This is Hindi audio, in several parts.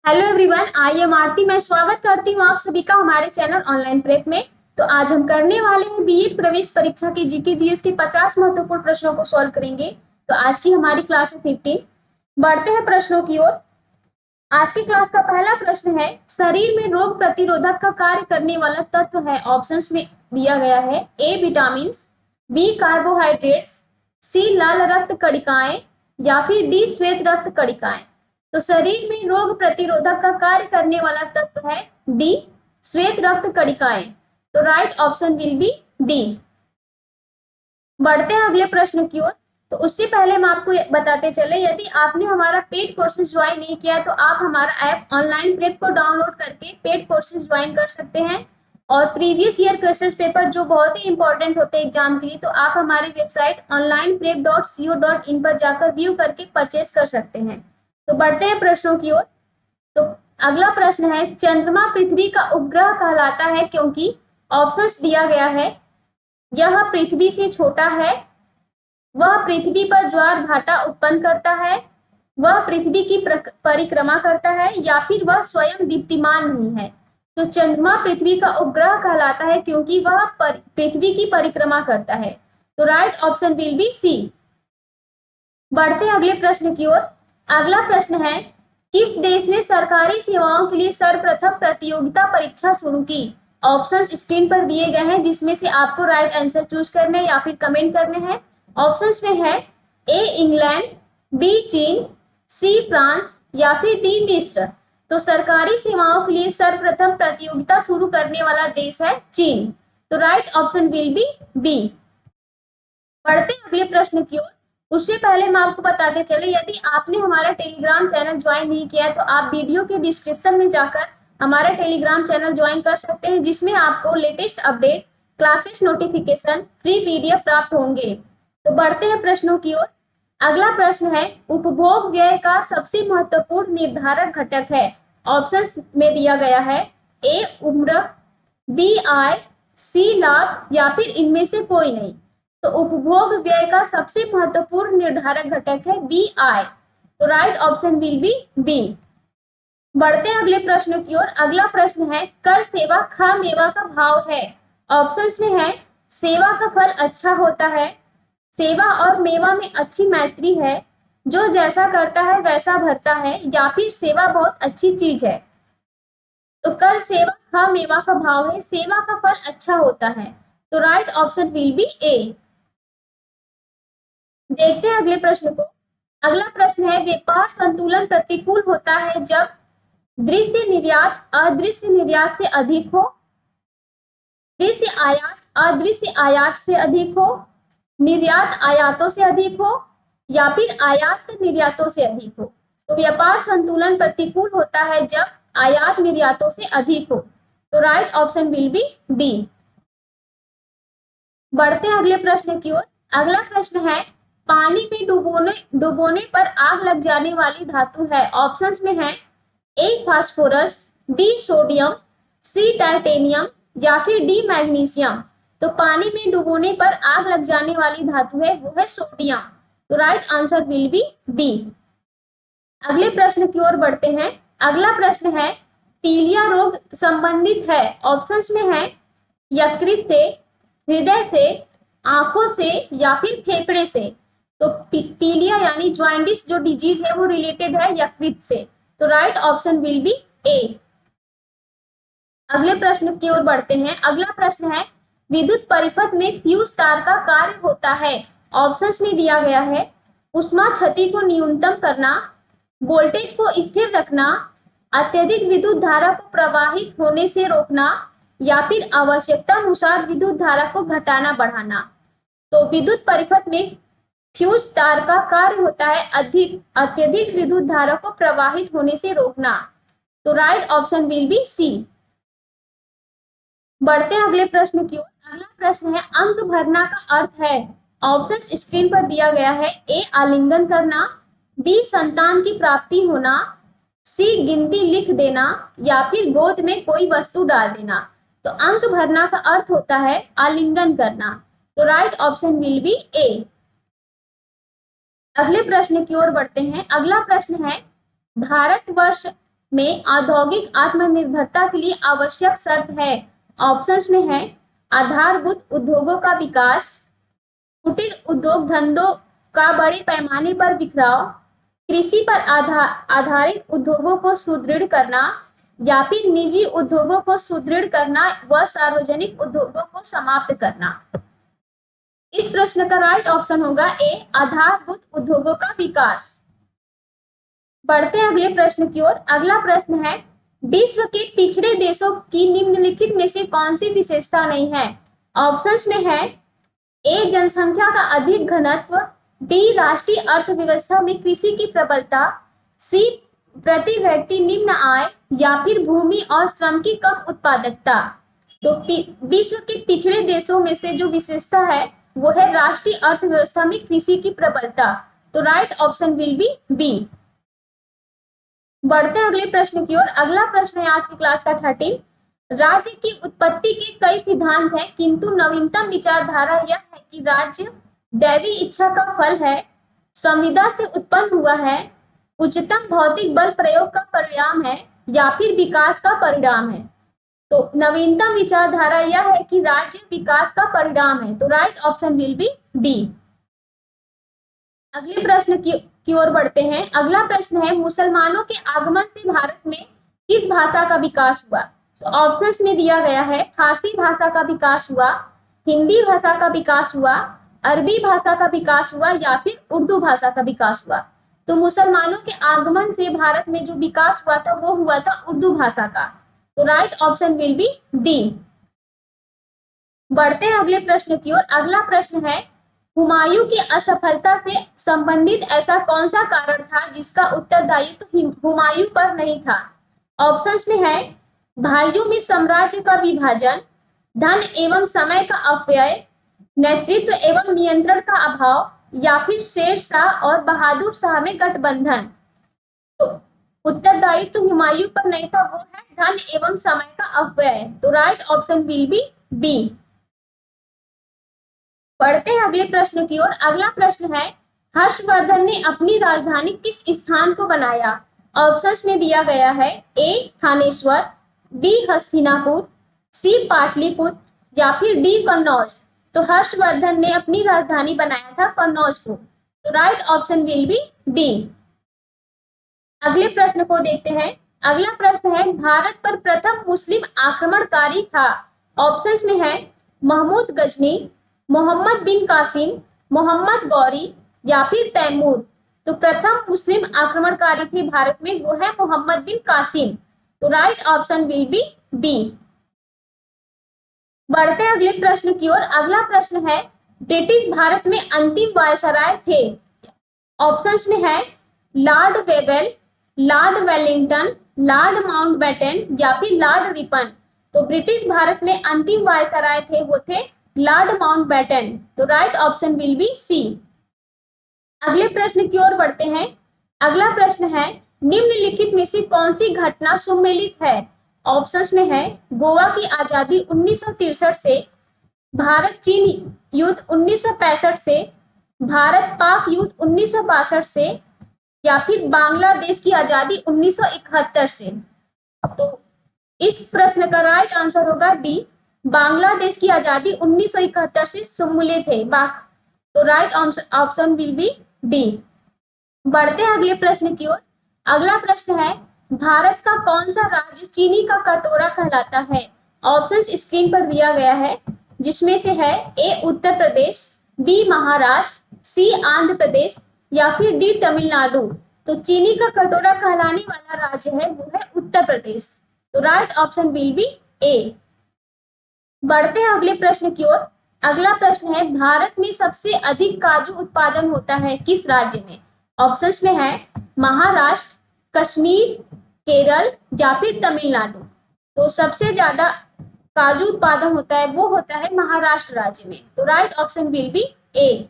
हेलो एवरीवन, आई एम आरती। मैं स्वागत करती हूँ आप सभी का हमारे चैनल ऑनलाइन प्रेप में। तो आज हम करने वाले हैं बीएड प्रवेश परीक्षा की जीके जीएस के 50 महत्वपूर्ण प्रश्नों को सॉल्व करेंगे। तो आज की हमारी क्लास है 15। बढ़ते हैं प्रश्नों की ओर। आज की क्लास का पहला प्रश्न है, शरीर में रोग प्रतिरोधक का कार्य करने वाला तत्व है। ऑप्शंस में दिया गया है ए विटामिन, बी कार्बोहाइड्रेट्स, सी लाल रक्त कणिकाएं या फिर डी श्वेत रक्त कणिकाएं। तो शरीर में रोग प्रतिरोधक का कार्य करने वाला तत्व है डी श्वेत रक्त कणिकाएं। तो right option will B D. बढ़ते हैं अगले प्रश्न की ओर। तो उससे पहले हम आपको बताते चले, यदि आपने हमारा पेड कोर्सेज ज्वाइन नहीं किया है तो आप हमारा ऐप ऑनलाइन प्रेप को डाउनलोड करके पेड कोर्सेज ज्वाइन कर सकते हैं। और प्रीवियस ईयर क्वेश्चन पेपर जो बहुत ही इंपॉर्टेंट होते हैं एग्जाम के लिए, तो आप हमारी वेबसाइट onlineprep.co.in पर जाकर व्यू करके परचेस कर सकते हैं। तो बढ़ते हैं प्रश्नों की ओर। तो अगला प्रश्न है, चंद्रमा पृथ्वी का उपग्रह कहलाता है क्योंकि ऑप्शंस दिया गया है, यह पृथ्वी से छोटा है, वह पृथ्वी पर ज्वार भाटा उत्पन्न करता है, वह पृथ्वी की परिक्रमा करता है या फिर वह स्वयं दीप्तिमान नहीं है। तो चंद्रमा पृथ्वी का उपग्रह कहलाता है क्योंकि वह पृथ्वी की परिक्रमा करता है। तो right option will be C. बढ़ते अगले प्रश्न की ओर। अगला प्रश्न है, किस देश ने सरकारी सेवाओं के लिए सर्वप्रथम प्रतियोगिता परीक्षा शुरू की। ऑप्शंस स्क्रीन पर दिए गए हैं, जिसमें से आपको राइट आंसर चूज करने या फिर कमेंट करने हैं। ऑप्शंस में है ए इंग्लैंड, बी चीन, सी फ्रांस या फिर डी मिस्र। तो सरकारी सेवाओं के लिए सर्वप्रथम प्रतियोगिता शुरू करने वाला देश है चीन। तो right option will be B. बढ़ते अगले प्रश्न की ओर। उससे पहले हम आपको बताते चले, यदि आपने हमारा टेलीग्राम चैनल ज्वाइन नहीं किया है तो आप वीडियो के डिस्क्रिप्शन में जाकर हमारा टेलीग्राम चैनल ज्वाइन कर सकते हैं, जिसमें आपको latest update, classes notification, free PDF प्राप्त होंगे। तो बढ़ते हैं प्रश्नों की ओर। अगला प्रश्न है, उपभोग व्यय का सबसे महत्वपूर्ण निर्धारक घटक है। ऑप्शंस में दिया गया है ए उम्र, बी आय, सी लाभ या फिर इनमें से कोई नहीं। तो उपभोग व्यय का सबसे महत्वपूर्ण निर्धारक घटक है बी आय। तो right option will be B. बढ़ते हैं अगले प्रश्न की ओर। अगला प्रश्न है, कर सेवा खा मेवा का भाव है। ऑप्शंस में है सेवा का फल अच्छा होता है, सेवा और मेवा में अच्छी मैत्री है, जो जैसा करता है वैसा भरता है या फिर सेवा बहुत अच्छी चीज है। तो कर सेवा खा मेवा का भाव है, सेवा का फल अच्छा होता है। तो राइट ऑप्शन विल बी ए। देखते हैं अगले प्रश्न को। अगला प्रश्न है, व्यापार संतुलन प्रतिकूल होता है जब दृश्य निर्यात अदृश्य निर्यात से अधिक हो, दृश्य आयात अदृश्य आयात से अधिक हो, निर्यात आयातों से अधिक हो या फिर आयात निर्यातों से अधिक हो। तो व्यापार संतुलन प्रतिकूल होता है जब आयात निर्यातों से अधिक हो। तो right option will B D. बढ़ते हैं अगले प्रश्न की ओर। अगला प्रश्न है, पानी में डुबोने पर आग लग जाने वाली धातु है। ऑप्शंस में है ए फास्फोरस, बी सोडियम, सी टाइटेनियम या फिर डी मैग्नीशियम। तो पानी में डुबोने पर आग लग जाने वाली धातु है वो है सोडियम। तो right answer will be B. अगले प्रश्न की ओर बढ़ते हैं। अगला प्रश्न है, पीलिया रोग संबंधित है। ऑप्शंस में है यकृत से, हृदय से, आंखों से या फिर फेफड़े से। तो पीलिया यानी जॉइंडिस जो डिजीज है वो रिलेटेड है यकृत से। तो राइट ऑप्शन विल बी ए। अगले प्रश्न की ओर बढ़ते हैं। अगला प्रश्न है, विद्युत परिपथ में फ्यूज तार का कार्य होता है। ऑप्शंस में दिया गया है ऊष्मा क्षति को न्यूनतम करना, वोल्टेज को स्थिर रखना, अत्यधिक विद्युत धारा को प्रवाहित होने से रोकना या फिर आवश्यकता अनुसार विद्युत धारा को घटाना बढ़ाना। तो विद्युत परिपथ में फ्यूज तार का कार्य होता है अत्यधिक विद्युत धारा को प्रवाहित होने से रोकना। तो right option will be C. बढ़ते हैं अगले प्रश्न की ओर। अगला प्रश्न है, अंक भरना का अर्थ है। ऑप्शन स्क्रीन पर दिया गया है ए आलिंगन करना, बी संतान की प्राप्ति होना, सी गिनती लिख देना या फिर गोद में कोई वस्तु डाल देना। तो अंक भरना का अर्थ होता है आलिंगन करना। तो राइट ऑप्शन विल बी ए। अगले प्रश्न की ओर बढ़ते हैं। अगला प्रश्न है, भारतवर्ष में औद्योगिक आत्मनिर्भरता के लिए आवश्यक शर्त है? ऑप्शंस में है आधारभूत उद्योगों का विकास, कुटीर उद्योग धंधों का बड़े पैमाने पर बिखराव, कृषि पर आधारित उद्योगों को सुदृढ़ करना, या फिर निजी उद्योगों को सुदृढ़ करना व सार्वजनिक उद्योगों को समाप्त करना। इस प्रश्न का राइट ऑप्शन होगा ए, आधारभूत उद्योगों का विकास। बढ़ते हैं अगले प्रश्न की ओर। अगला प्रश्न है, विश्व के पिछड़े देशों की निम्नलिखित में से कौन सी विशेषता नहीं है? ऑप्शंस में है ए, जनसंख्या का अधिक घनत्व, बी, राष्ट्रीय अर्थव्यवस्था में कृषि की प्रबलता, सी, प्रति व्यक्ति निम्न आय, या फिर भूमि और श्रम की कम उत्पादकता। तो विश्व के पिछड़े देशों में से जो विशेषता है वो है राष्ट्रीय अर्थव्यवस्था में कृषि की प्रबलता। तो right option will be B. बढ़ते हैं अगले प्रश्न की ओर। अगला प्रश्न है आज की क्लास का 13। राज्य की उत्पत्ति के कई सिद्धांत हैं, किंतु नवीनतम विचारधारा यह है कि राज्य दैवी इच्छा का फल है, संविदा से उत्पन्न हुआ है, उच्चतम भौतिक बल प्रयोग का परिणाम है, या फिर विकास का परिणाम है। तो नवीनतम विचारधारा यह है कि राज्य विकास का परिणाम है। तो right option will B D. अगले प्रश्न की ओर बढ़ते हैं। अगला प्रश्न है, मुसलमानों के आगमन से भारत में किस भाषा का विकास हुआ? तो ऑप्शंस में दिया गया है फारसी भाषा का विकास हुआ, हिंदी भाषा का विकास हुआ, अरबी भाषा का विकास हुआ, या फिर उर्दू भाषा का विकास हुआ। तो मुसलमानों के आगमन से भारत में जो विकास हुआ था वो हुआ था उर्दू भाषा का। तो right option will B D. बढ़ते हैं अगले प्रश्न की ओर। अगला प्रश्न है, हुमायूं की असफलता से संबंधित ऐसा कौन सा कारण था जिसका उत्तरदायित्व तो हुमायूं पर नहीं था? ऑप्शंस में है भाइयों में साम्राज्य का विभाजन, धन एवं समय का अपव्यय, नेतृत्व एवं नियंत्रण का अभाव, या फिर शेर शाह और बहादुर शाह में गठबंधन। तो उत्तरदायित्व तो हुमायूं पर नहीं था, वो है धन एवं समय का अपव्यय। तो right option will be B. बढ़ते हैं अगले प्रश्न की ओर। अगला प्रश्न है, हर्षवर्धन ने अपनी राजधानी किस स्थान को बनाया? ऑप्शंस में दिया गया है ए, थानेश्वर, बी, हस्तिनापुर, सी, पाटलिपुत्र, या फिर डी, कन्नौज। तो हर्षवर्धन ने अपनी राजधानी बनाया था कन्नौज को। तो right option will B D. अगले प्रश्न को देखते हैं। अगला प्रश्न है, भारत पर प्रथम मुस्लिम आक्रमणकारी था? ऑप्शंस में है महमूद गजनी, मोहम्मद बिन कासिम, मोहम्मद गौरी, या फिर तैमूर। तो प्रथम मुस्लिम आक्रमणकारी थे भारत में, वो है मोहम्मद बिन कासिम। तो right option will be B. बढ़ते हैं अगले प्रश्न की ओर। अगला प्रश्न है, ब्रिटिश भारत में अंतिम वायसराय थे? ऑप्शंस में है Lord Wavell, Lord Wellington, Lord Mountbatten, या फिर लॉर्ड रिपन। तो ब्रिटिश भारत में अंतिम वायसराय थे वो थे लॉर्ड माउंटबेटन। तो right option will be C. अगले प्रश्न की ओर बढ़ते हैं। अगला प्रश्न है, निम्नलिखित में से कौन सी घटना सम्मिलित है? ऑप्शंस में है गोवा की आजादी 1963 से, भारत चीन युद्ध 1965 से, भारत पाक युद्ध 1962 से, या फिर बांग्लादेश की आजादी 1971 से। तो इस प्रश्न का राइट आंसर होगा डी, बांग्लादेश की आजादी 1971 से सम्मिलित है। तो right option will B D. बढ़ते हैं अगले प्रश्न की ओर। अगला प्रश्न है, भारत का कौन सा राज्य चीनी का कटोरा कहलाता है? ऑप्शंस स्क्रीन पर दिया गया है, जिसमें से है ए, उत्तर प्रदेश, बी, महाराष्ट्र, सी, आंध्र प्रदेश, या फिर डी, तमिलनाडु। तो चीनी का कटोरा कहलाने वाला राज्य है वो है उत्तर प्रदेश। तो राइट ऑप्शन विल बी ए। बढ़ते हैं अगले प्रश्न की ओर। अगला प्रश्न है, भारत में सबसे अधिक काजू उत्पादन होता है किस राज्य में? ऑप्शंस में है महाराष्ट्र, कश्मीर, केरल, या फिर तमिलनाडु। तो सबसे ज्यादा काजू उत्पादन होता है वो होता है महाराष्ट्र राज्य में। तो राइट ऑप्शन विल बी ए।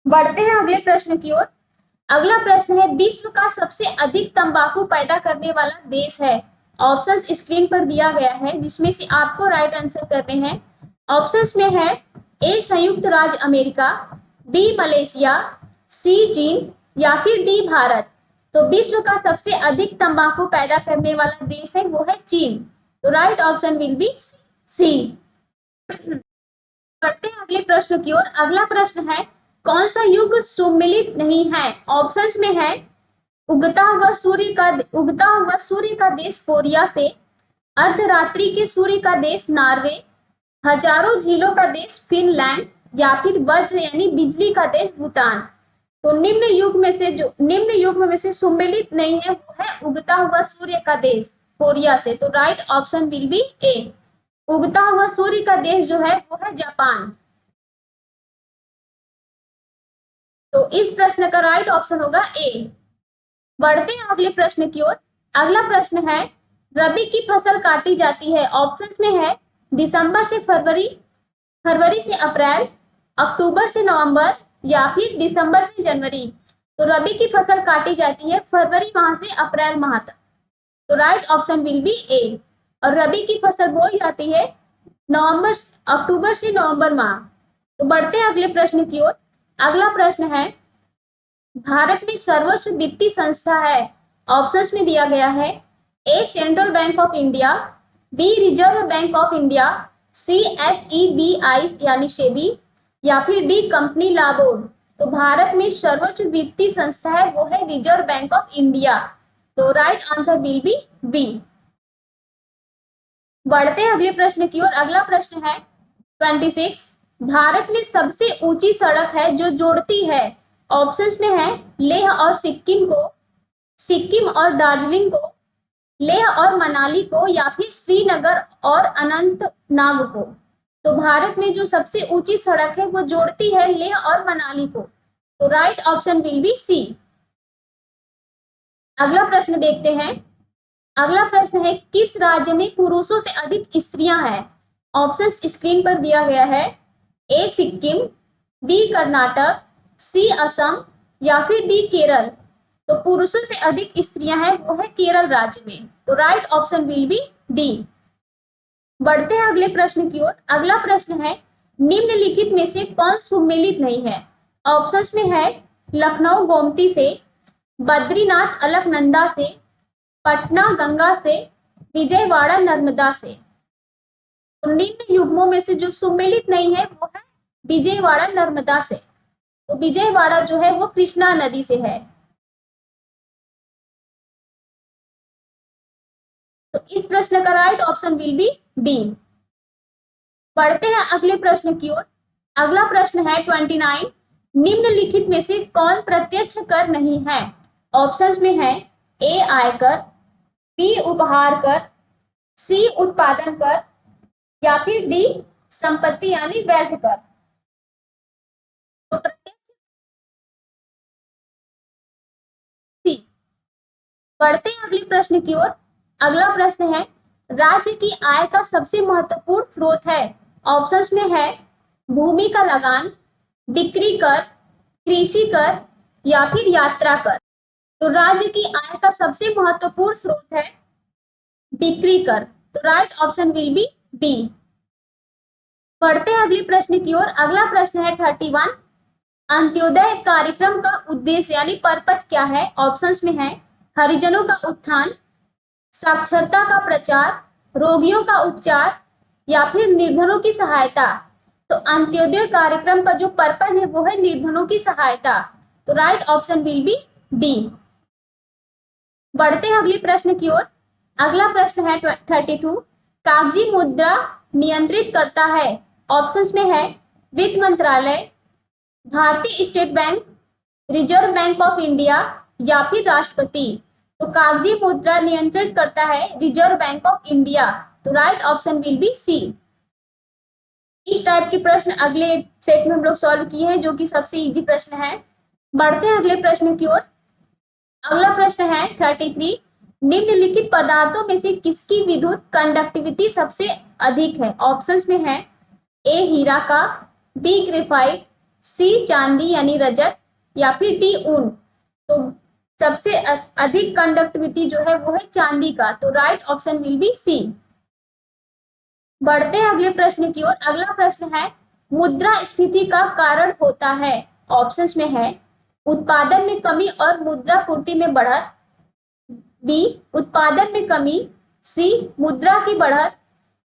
बढ़ते हैं अगले प्रश्न की ओर। अगला प्रश्न है, विश्व का सबसे अधिक तंबाकू पैदा करने वाला देश है? ऑप्शंस स्क्रीन पर दिया गया है, जिसमें से आपको राइट आंसर करने हैं। ऑप्शंस में है ए, संयुक्त राज्य अमेरिका, बी, मलेशिया, सी, चीन, या फिर डी, भारत। तो विश्व का सबसे अधिक तंबाकू पैदा करने वाला देश है वो है चीन। तो right option will be C. बढ़ते हैं अगले प्रश्न की ओर। अगला प्रश्न है कौन सा युग सुमिलित नहीं है? ऑप्शंस में है उगता हुआ सूर्य का देश कोरिया से, अर्धरात्रि के सूर्य का देश नॉर्वे, हजारों झीलों का देश फिनलैंड, या फिर वज्र यानी बिजली का देश भूटान। तो निम्न युग में से सुमेलित नहीं है वो है उगता हुआ सूर्य का देश कोरिया से। तो राइट ऑप्शन विल बी ए। उगता हुआ सूर्य का देश जो है वो है जापान। तो इस प्रश्न का राइट ऑप्शन होगा ए। बढ़ते हैं अगले प्रश्न की ओर। अगला प्रश्न है रबी की फसल काटी जाती है। ऑप्शंस में है दिसंबर से फरवरी, फरवरी से अप्रैल, अक्टूबर से नवंबर, या फिर दिसंबर से जनवरी। तो रबी की फसल काटी जाती है फरवरी माह से अप्रैल माह तक। तो राइट ऑप्शन विल बी ए। और रबी की फसल बोई जाती है अक्टूबर से नवंबर माह। तो बढ़ते हैं अगले प्रश्न की ओर। अगला प्रश्न है भारत में सर्वोच्च वित्तीय संस्था है। ऑप्शंस में दिया गया है A Central Bank of India, B Reserve Bank of India, C SEBI यानी सेबी, या फिर डी कंपनी लॉ बोर्ड। तो भारत में सर्वोच्च वित्तीय संस्था है वो है रिजर्व बैंक ऑफ इंडिया। तो right answer will be B. बढ़ते हैं अगले प्रश्न की ओर। अगला प्रश्न है 26 भारत में सबसे ऊंची सड़क है जो जोड़ती है। ऑप्शंस में है लेह और सिक्किम को, सिक्किम और दार्जिलिंग को, लेह और मनाली को, या फिर श्रीनगर और अनंतनाग को। तो भारत में जो सबसे ऊंची सड़क है वो जोड़ती है लेह और मनाली को। तो right option will be C. अगला प्रश्न देखते हैं। अगला प्रश्न है किस राज्य में पुरुषों से अधिक स्त्रियां हैं? ऑप्शंस स्क्रीन पर दिया गया है ए सिक्किम, बी कर्नाटक, सी असम, या फिर डी केरल। तो पुरुषों से अधिक स्त्रियां हैं वो है केरल राज्य में। तो right option will B D. बढ़ते हैं अगले प्रश्न की ओर। अगला प्रश्न है निम्नलिखित में से कौन सुमेलित नहीं है? ऑप्शंस में है लखनऊ गोमती से, बद्रीनाथ अलकनंदा से, पटना गंगा से, विजयवाड़ा नर्मदा से। तो निम्न युग्मों में से जो सुमेलित नहीं है वो है विजयवाड़ा नर्मदा से। तो विजयवाड़ा जो है वो कृष्णा नदी से है। तो इस प्रश्न का right option will B D. बढ़ते हैं अगले प्रश्न की ओर। अगला प्रश्न है 29 निम्नलिखित में से कौन प्रत्यक्ष कर नहीं है? ऑप्शंस में है ए आयकर, बी उपहार कर, सी उत्पादन कर, या फिर डी संपत्ति यानी वेल्थ कर। तो बढ़ते हैं अगले प्रश्न की ओर। अगला प्रश्न है राज्य की आय का सबसे महत्वपूर्ण स्रोत है। ऑप्शंस में है भूमि का लगान, बिक्री कर, कृषि कर, या फिर यात्रा कर। तो राज्य की आय का सबसे महत्वपूर्ण स्रोत है बिक्री कर। तो right option will be B. बढ़ते हैं अगले प्रश्न की ओर। अगला प्रश्न है 31 अंत्योदय कार्यक्रम का उद्देश्य यानी पर्पज क्या है? ऑप्शंस में है हरिजनों का उत्थान, साक्षरता का प्रचार, रोगियों का उपचार, या फिर निर्धनों की सहायता। तो अंत्योदय कार्यक्रम का जो पर्पज है वो है निर्धनों की सहायता। तो right option will B D. बढ़ते हैं अगले प्रश्न की ओर। अगला प्रश्न है 32 कागजी मुद्रा नियंत्रित करता है। ऑप्शंस में है वित्त मंत्रालय, भारतीय State Bank, Reserve Bank of India, या फिर राष्ट्रपति। तो कागजी मुद्रा नियंत्रित करता है रिजर्व बैंक ऑफ इंडिया। तो right option will be C. इस टाइप के प्रश्न अगले सेट में हम लोग सॉल्व किए हैं जो कि सबसे इजी प्रश्न है। बढ़ते हैं अगले प्रश्न की ओर। अगला प्रश्न है 33 निम्नलिखित पदार्थों में से किसकी विद्युत कंडक्टिविटी सबसे अधिक है? ऑप्शंस में है ए हीरा का, बी ग्रेफाइट, सी चांदी यानी रजत, या फिर डी ऊन। तो सबसे अधिक कंडक्टिविटी जो है वो है चांदी का। तो right option will be C. बढ़ते हैं अगले प्रश्न की ओर। अगला प्रश्न है मुद्रास्फीति का कारण होता है। ऑप्शंस में है उत्पादन में कमी और मुद्रा पूर्ति में बढ़त, बी उत्पादन में कमी, सी मुद्रा की बढ़त,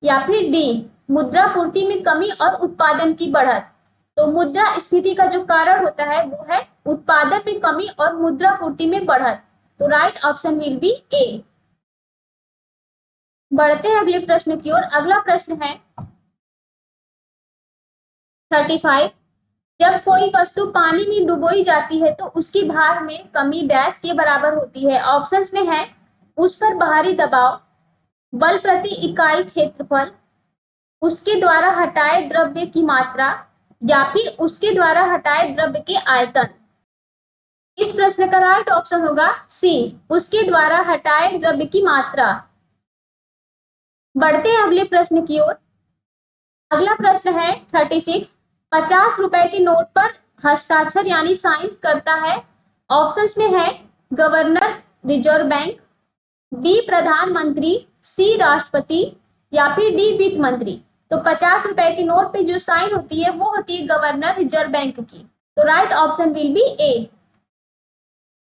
या फिर डी मुद्रा पूर्ति में कमी और उत्पादन की बढ़त। तो मुद्रा स्फीति का जो कारण होता है वो है उत्पादन में कमी और मुद्रा पूर्ति में बढ़त। तो राइट ऑप्शन विल बी ए। बढ़ते हैं अगले प्रश्न की ओर। अगला प्रश्न है 35। जब कोई वस्तु पानी में डुबोई जाती है तो उसकी भार में कमी डैश के बराबर होती है। ऑप्शंस में है उस पर बाहरी दबाव, बल प्रति इकाई क्षेत्रफल, उसके द्वारा हटाए द्रव्य की मात्रा, या फिर उसके द्वारा हटाए द्रव्य के आयतन। इस प्रश्न का राइट ऑप्शन होगा सी उसके द्वारा हटाए द्रव्य की मात्रा। बढ़ते हैं अगले प्रश्न की ओर। अगला प्रश्न है 36। 50 रुपए के नोट पर हस्ताक्षर यानी साइन करता है। ऑप्शंस में है गवर्नर रिजर्व बैंक, बी प्रधानमंत्री, सी राष्ट्रपति, या फिर डी वित्त मंत्री। तो 50 रुपए के नोट पे जो साइन होती है वो होती है गवर्नर रिजर्व बैंक की। तो राइट ऑप्शन विल बी ए।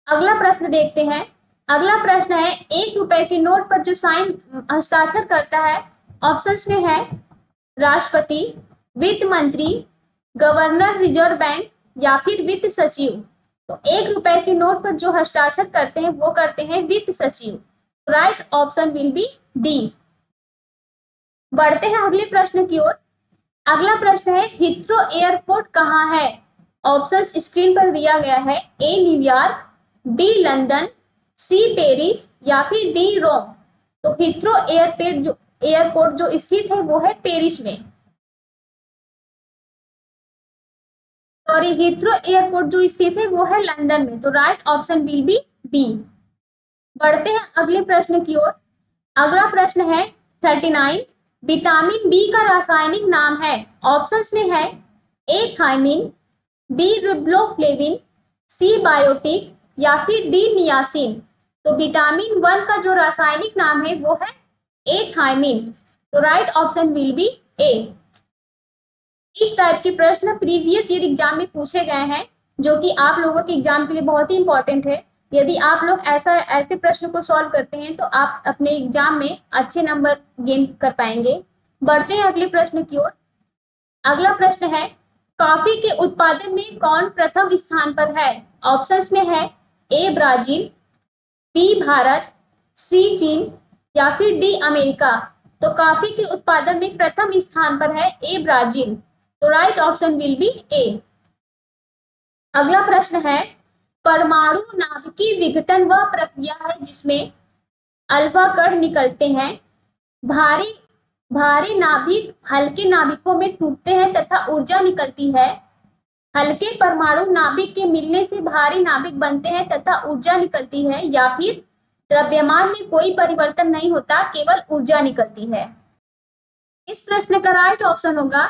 अगला प्रश्न देखते हैं। अगला प्रश्न है 1 रुपए के नोट पर जो साइन हस्ताक्षर करता है। ऑप्शंस में है राष्ट्रपति, वित्त मंत्री, गवर्नर रिजर्व बैंक, या फिर वित्त सचिव। तो 1 रुपए के नोट पर जो हस्ताक्षर करते हैं वो करते हैं वित्त सचिव। Right option will B D. बढ़ते हैं अगले प्रश्न की ओर। अगला प्रश्न है हीथ्रो एयरपोर्ट कहाँ है। ऑप्शंस स्क्रीन पर दिया गया है। A New York, B London, C Paris, या फिर डी रोम। तो हीथ्रो एयरपोर्ट जो स्थित है वो है पेरिस में। सॉरी, हीथ्रो एयरपोर्ट जो स्थित है वो है लंदन में। तो right option will be B. बढ़ते हैं अगले प्रश्न की ओर। अगला प्रश्न है 39। विटामिन बी का रासायनिक नाम है। ऑप्शंस में है A thiamine, B riboflavin, C biotic, या फिर डी नियासिन। तो विटामिन 1 का जो रासायनिक नाम है वो है ए थायमिन। तो राइट ऑप्शन विल बी ए। इस टाइप के प्रश्न प्रीवियस ईयर एग्जाम में पूछे गए हैं जो कि आप लोगों के एग्जाम के लिए बहुत ही इंपॉर्टेंट है। यदि आप लोग ऐसे प्रश्न को सॉल्व करते हैं तो आप अपने एग्जाम में अच्छे नंबर गेन कर पाएंगे। बढ़ते हैं अगले प्रश्न की ओर। अगला प्रश्न है कॉफी के उत्पादन में कौन प्रथम स्थान पर है। ऑप्शंस में है ए ब्राजील, बी भारत, सी चीन, या फिर डी अमेरिका। तो कॉफी के उत्पादन में प्रथम स्थान पर है ए ब्राजील। तो राइट ऑप्शन विल बी ए। अगला प्रश्न है परमाणु नाभिकीय विघटन वह प्रक्रिया है जिसमें अल्फा कण निकलते हैं। भारी नाभिक हल्के नाभिकों में टूटते हैं तथा ऊर्जा निकलती है। हल्के परमाणु नाभिक के मिलने से भारी नाभिक बनते हैं तथा ऊर्जा निकलती है, या फिर द्रव्यमान में कोई परिवर्तन नहीं होता, केवल ऊर्जा निकलती है। इस प्रश्न का राइट ऑप्शन होगा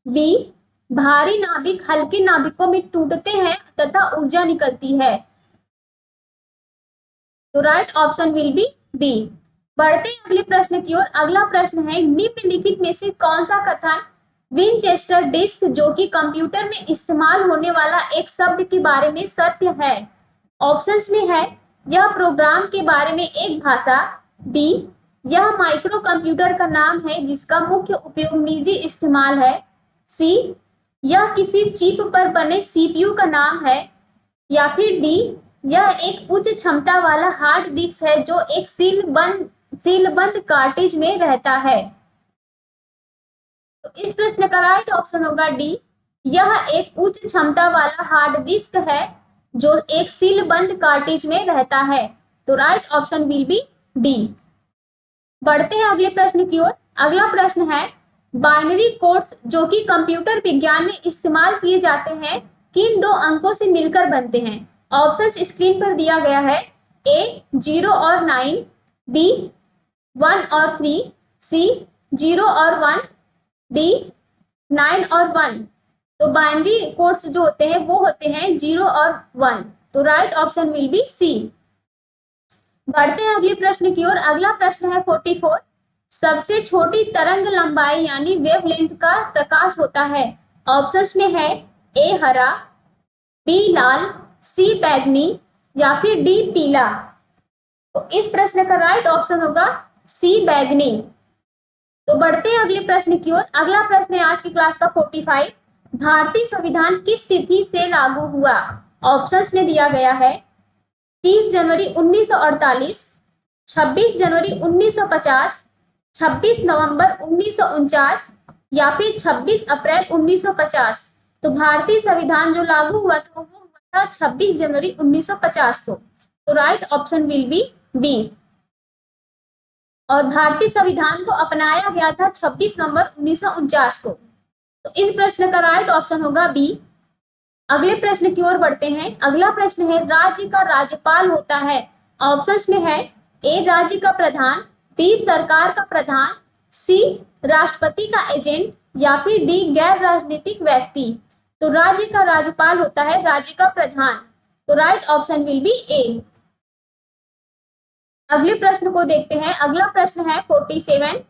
बी भारी नाभिक हल्के नाभिकों में टूटते हैं तथा ऊर्जा निकलती है। तो right option will be B. बढ़ते हैं अगले प्रश्न की ओर। अगला प्रश्न है निम्नलिखित में से कौन सा कथन विनचेस्टर डिस्क जो कि कंप्यूटर में इस्तेमाल होने वाला एक शब्द के बारे में सत्य है। ऑप्शंस में है यह प्रोग्राम के बारे में एक भाषा, बी यह माइक्रो कंप्यूटर का नाम है जिसका मुख्य उपयोग निजी इस्तेमाल है, सी यह किसी चिप पर बने सीपीयू का नाम है, या फिर डी यह एक उच्च क्षमता वाला हार्ड डिस्क है जो एक सीलबंद कार्ट्रिज में रहता है। तो इस प्रश्न का राइट ऑप्शन होगा डी यह एक उच्च क्षमता वाला हार्ड डिस्क है जो एक सीलबंद कार्ट्रिज में रहता है। तो right option will B D. बढ़ते हैं अगले प्रश्न की ओर। अगला प्रश्न है बाइनरी कोड्स जो कि कंप्यूटर विज्ञान में इस्तेमाल किए जाते हैं किन दो अंकों से मिलकर बनते हैं। ऑप्शंस स्क्रीन पर दिया गया है। ए 0 और 9, बी 1 और 3, सी 0 और 1, डी 9 और 1। तो बाइनरी कोड्स जो होते हैं वो होते हैं 0 और 1। तो right option will be C. बढ़ते हैं अगले प्रश्न की ओर। अगला प्रश्न है 44। सबसे छोटी तरंग लंबाई यानी वेवलेंथ का प्रकाश होता है। ऑप्शंस में है ए हरा, बी लाल, सी बैगनी या फिर डी पीला? तो इस प्रश्न का राइट ऑप्शन होगा सी बैगनी। तो बढ़ते हैं अगले प्रश्न की ओर। अगला प्रश्न है आज की क्लास का 45। भारतीय संविधान किस तिथि से लागू हुआ? ऑप्शंस में दिया गया है 30 जनवरी 1948, 26 जनवरी 1950, 26 नवंबर 1949 या फिर 26 अप्रैल 1950। तो भारतीय संविधान जो लागू हुआ था वो हुआ था 26 जनवरी 1950 को। तो right option will be B. और भारतीय संविधान को अपनाया गया था 26 नवंबर 1949 को। तो इस प्रश्न का राइट ऑप्शन होगा बी। अगले प्रश्न की ओर बढ़ते हैं। अगला प्रश्न है राज्य का राज्यपाल होता है। ऑप्शंस में है ए राज्य का प्रधान, बी सरकार का प्रधान, सी राष्ट्रपति का एजेंट या फिर डी गैर राजनीतिक व्यक्ति। तो राज्य का राज्यपाल होता है राज्य का प्रधान। तो राइट ऑप्शन विल बी ए। अगले प्रश्न को देखते हैं। अगला प्रश्न है 47।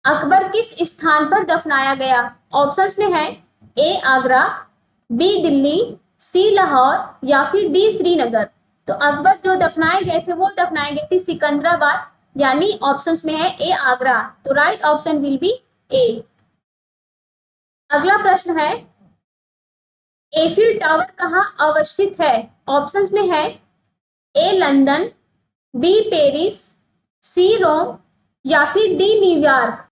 अकबर किस स्थान पर दफनाया गया? ऑप्शंस में है ए आगरा, बी दिल्ली, सी लाहौर या फिर डी श्रीनगर। तो अकबर जो दफनाए गए थे वो दफनाए गए थे सिकंदराबाद, यानी ऑप्शंस में है ए आगरा। तो राइट ऑप्शन विल बी ए। अगला प्रश्न है एफिल टावर कहाँ अवस्थित है? ऑप्शंस में है A London, B Paris, C Rome या फिर डी न्यूयॉर्क।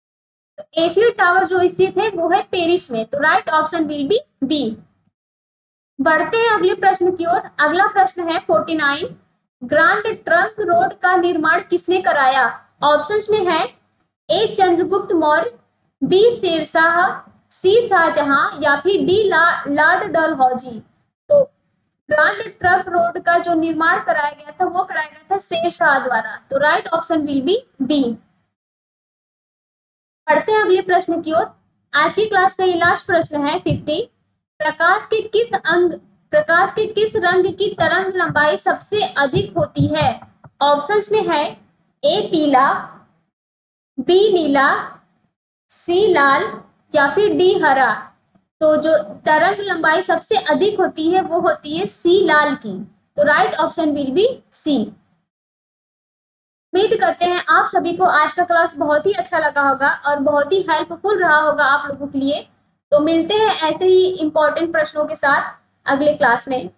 तो एफिल टावर जो स्थित है वो है पेरिस में। तो right option will be B. बढ़ते हैं अगले प्रश्न की ओर। अगला प्रश्न है 49। ग्रांड ट्रंक रोड का निर्माण किसने कराया? ऑप्शंस में है ए चंद्रगुप्त मौर्य, बी शेरशाह, सी शाहजहां या फिर डी लॉर्ड डलहौजी। तो ग्रांड ट्रंक रोड का जो निर्माण कराया गया था वो कराया गया था शेरशाह द्वारा। तो right option will be B. पढ़ते हैं अगले प्रश्न की ओर। आज की क्लास का ये लास्ट प्रश्न है 50। प्रकाश के किस रंग की तरंग लंबाई सबसे अधिक होती है? ऑप्शंस में है ए पीला, बी नीला, सी लाल या फिर डी हरा। तो जो तरंग लंबाई सबसे अधिक होती है वो होती है सी लाल की। तो right option will be C. उम्मीद करते हैं आप सभी को आज का क्लास बहुत ही अच्छा लगा होगा और बहुत ही हेल्पफुल रहा होगा आप लोगों के लिए। तो मिलते हैं ऐसे ही इंपॉर्टेंट प्रश्नों के साथ अगले क्लास में।